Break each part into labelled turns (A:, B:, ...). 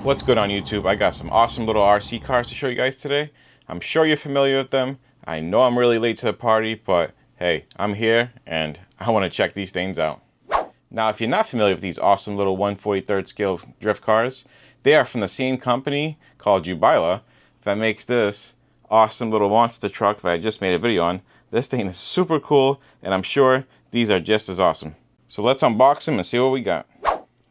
A: What's good on YouTube? I got some awesome little RC cars to show you guys today. I'm sure you're familiar with them. I know I'm really late to the party, but hey, I'm here and I want to check these things out. Now, if you're not familiar with these awesome little 1/43rd scale drift cars, they are from the same company called Jiabaile that makes this awesome little monster truck that I just made a video on. This thing is super cool, and I'm sure these are just as awesome. So let's unbox them and see what we got.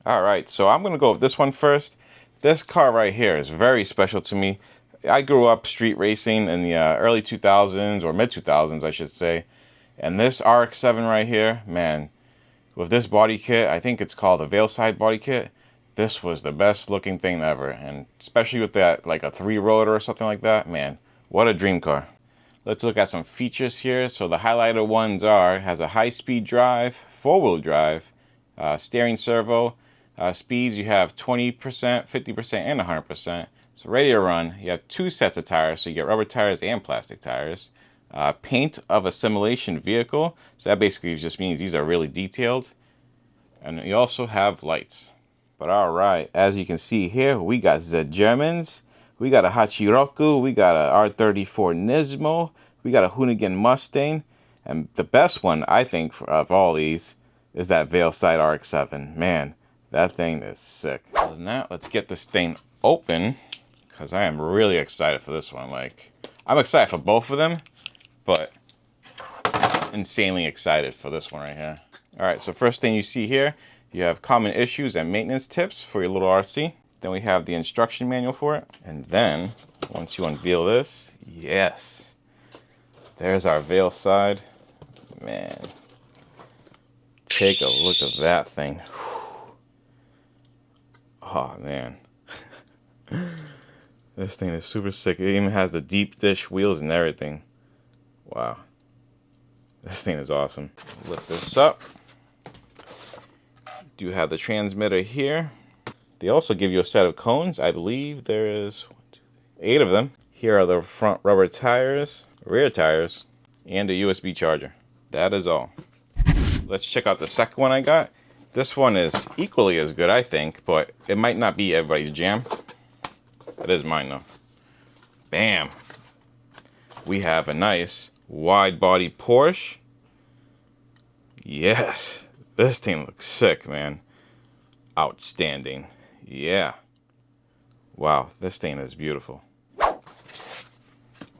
A: Alright, so I'm going to go with this one first. This car right here is very special to me. I grew up street racing in the early 2000s, or mid 2000s I should say. And this RX-7 right here, man, with this body kit, I think it's called a Veilside body kit. This was the best looking thing ever. And especially with that, like a 3-rotor or something like that, man, what a dream car. Let's look at some features here. So the highlighted ones has a high-speed drive, 4-wheel drive, steering servo. Speeds, you have 20%, 50%, and 100%. So ready to run. You have 2 sets of tires, so you get rubber tires and plastic tires. Paint of a simulation vehicle. So that basically just means these are really detailed. And you also have lights. But alright, as you can see here, we got the Germans. We got a Hachiroku. We got a R34 Nismo. We got a Hoonigan Mustang. And the best one, I think, of all these is that Veilside RX-7. Man, that thing is sick. Other than that, let's get this thing open, because I am really excited for this one. Like, I'm excited for both of them, but insanely excited for this one right here. Alright, so first thing you see here, you have common issues and maintenance tips for your little RC. Then we have the instruction manual for it. And then, once you unveil this, yes, there's our Veilside. Man, take a look at that thing. Oh man, this thing is super sick. It even has the deep dish wheels and everything. Wow, this thing is awesome. Lift this up. Do have the transmitter here. They also give you a set of cones. I believe there is 8 of them. Here are the front rubber tires, rear tires, and a USB charger. That is all. Let's check out the second one I got. This one is equally as good, I think, but it might not be everybody's jam. It is mine, though. Bam! We have a nice wide-body Porsche. Yes! This thing looks sick, man. Outstanding. Yeah. Wow, this thing is beautiful.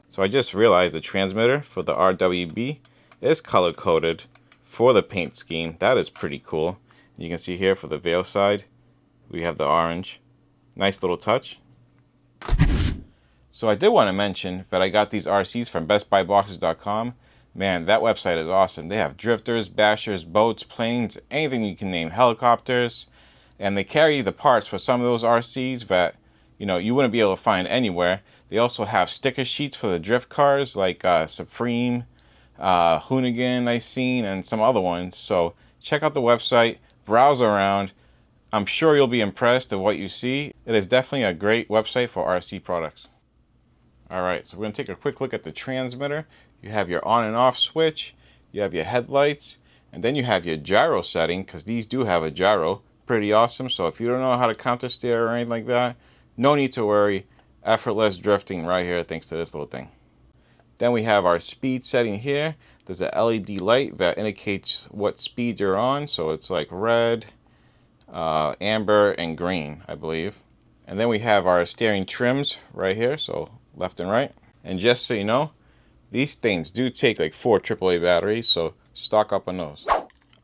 A: So I just realized the transmitter for the RWB is color-coded for the paint scheme. That is pretty cool. You can see here for the Veilside, we have the orange. Nice little touch. So I did want to mention that I got these RCs from bestbuyboxes.com. Man, that website is awesome. They have drifters, bashers, boats, planes, anything you can name, helicopters. And they carry the parts for some of those RCs that, you know, you wouldn't be able to find anywhere. They also have sticker sheets for the drift cars like Supreme, Hoonigan I've seen, and some other ones. So check out the website. Browse around. I'm sure you'll be impressed at what you see. It is definitely a great website for RC products. Alright, so we're going to take a quick look at the transmitter. You have your on and off switch, you have your headlights, and then you have your gyro setting, because these do have a gyro. Pretty awesome. So if you don't know how to counter steer or anything like that, no need to worry. Effortless drifting right here thanks to this little thing. Then we have our speed setting here. There's a LED light that indicates what speed you're on. So it's like red, amber, and green, I believe. And then we have our steering trims right here, so left and right. And just so you know, these things do take like 4 AAA batteries, so stock up on those.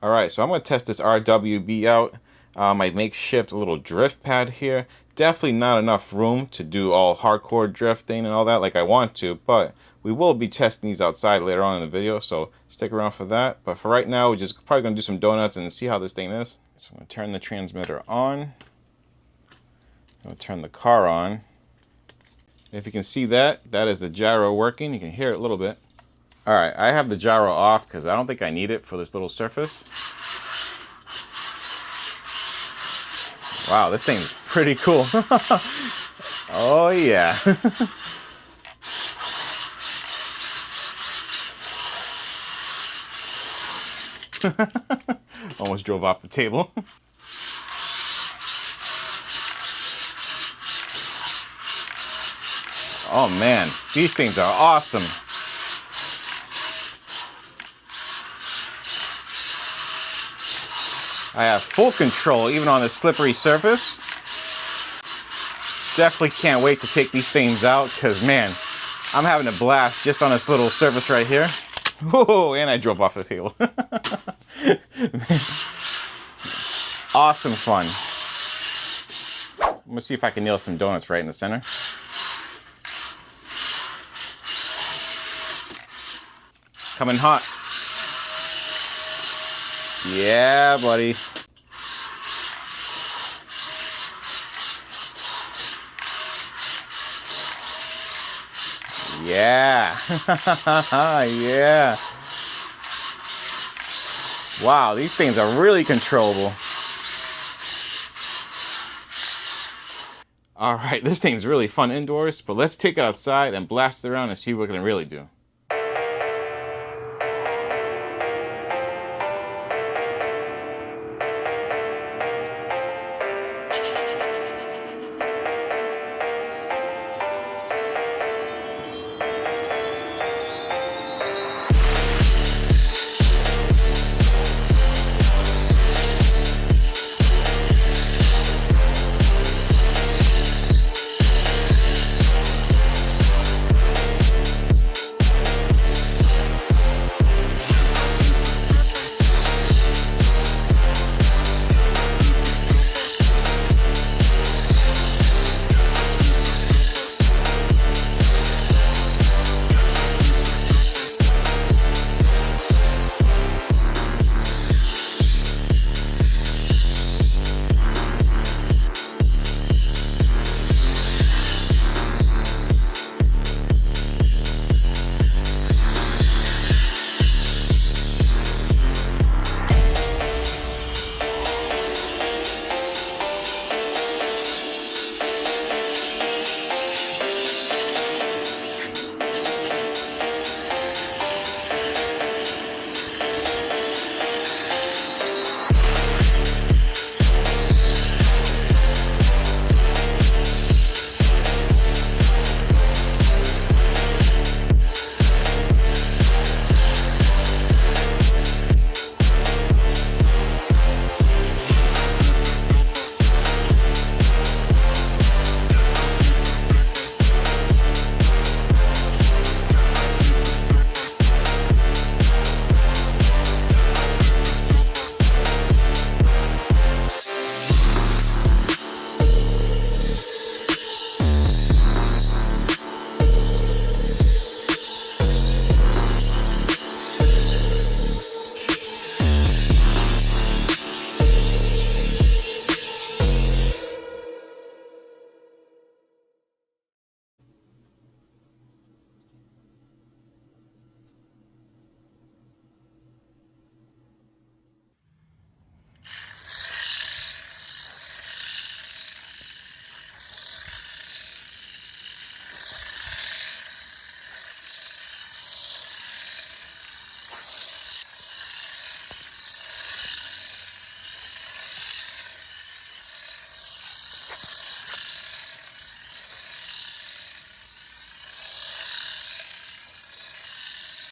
A: Alright, so I'm going to test this RWB out. My makeshift little drift pad here. Definitely not enough room to do all hardcore drifting and all that like I want to, but we will be testing these outside later on in the video, so stick around for that. But for right now, we're just probably going to do some donuts and see how this thing is. So I'm going to turn the transmitter on. I'm going to turn the car on. If you can see that, that is the gyro working. You can hear it a little bit. Alright, I have the gyro off because I don't think I need it for this little surface. Wow, this thing is pretty cool. Oh yeah. Almost drove off the table. Oh man, these things are awesome. I have full control even on the slippery surface. Definitely can't wait to take these things out because, man, I'm having a blast just on this little surface right here. Whoa, and I drove off the table. Awesome fun. I'm gonna see if I can nail some donuts right in the center. Coming hot. Yeah, buddy. Yeah. Yeah. Wow, these things are really controllable. All right, this thing's really fun indoors, but let's take it outside and blast it around and see what it can really do.